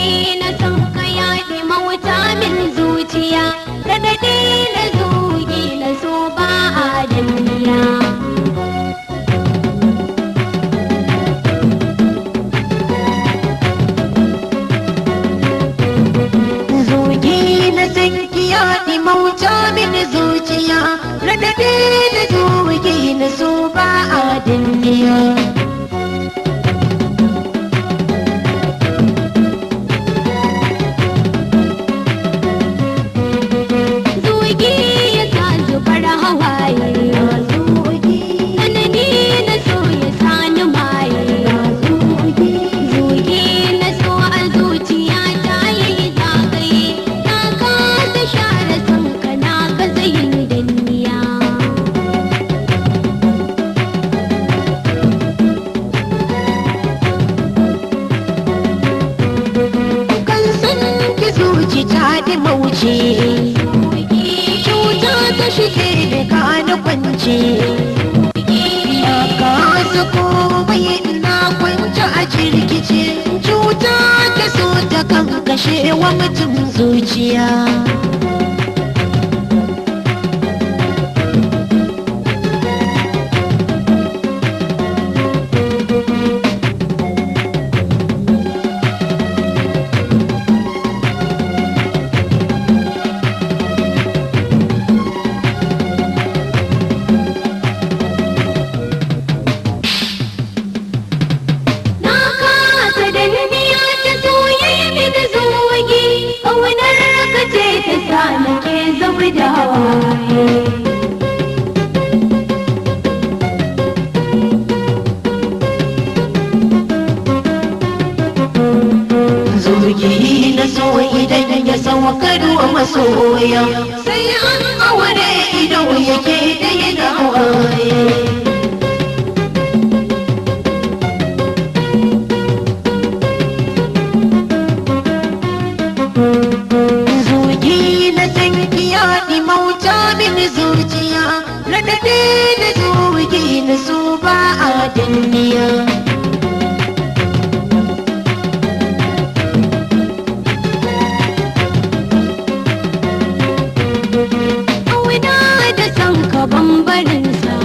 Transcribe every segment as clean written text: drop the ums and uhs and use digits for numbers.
zugi na son ka yaɗi mawuta min zuciya, raɗaɗi na zugi na so ba a danniya. Zugi na son ki yaɗi mawuta min zuciya, raɗaɗi na zugi na so ba a danniya. Cuta ta shige da kani kwance, na kasa komai na kwance a jirgice. Cuta ta so ta kan kashe wa mutum zuciya. Zugi na so idan ya saukarwa masoya, sai an aure idan yake da yana waye. Zugi na san yaɗi mauta min zuciya, raɗaɗi na zugi na so ba a danniya. Bambarinsa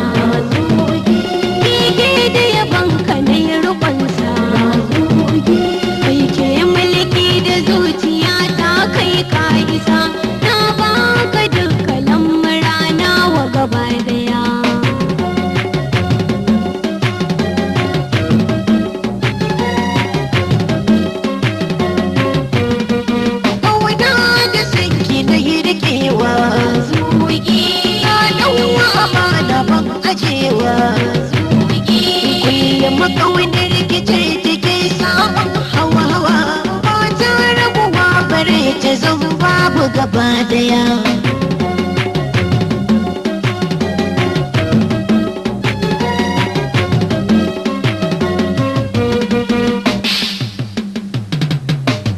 Ike da yabanka na yi rukunsa, kai ke mulki da zuciya ta kai ka isa, na baka duka lamura nawa gaba daya. Ƙauna da sanki na yi rikewa, zugi amana ban ajewa. Kullum makaunin rikice take samun hawa-hawa, ba ta rabuwa bare ta zan babu gaba daya.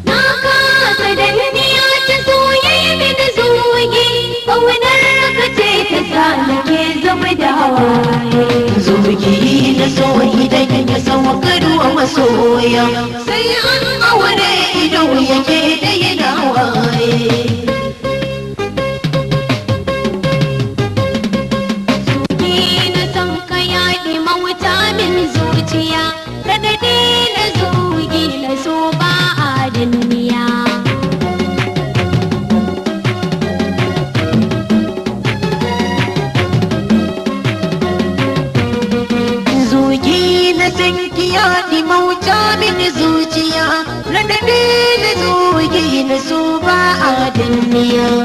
Na kasa danniya ta soyayya min zugi, ƙaunar ka ce ta sa nake zuba da hawaye. Zugi na so idan ya saukarwa masoya, sai an aure idan yake da yana waye. Zugi na son ka yaɗi mawuta min zuciya, raɗaɗi na zugi na so ba a danniya. Yaɗi mauta min zuciya, raɗaɗi na zugi na so ba a danniya.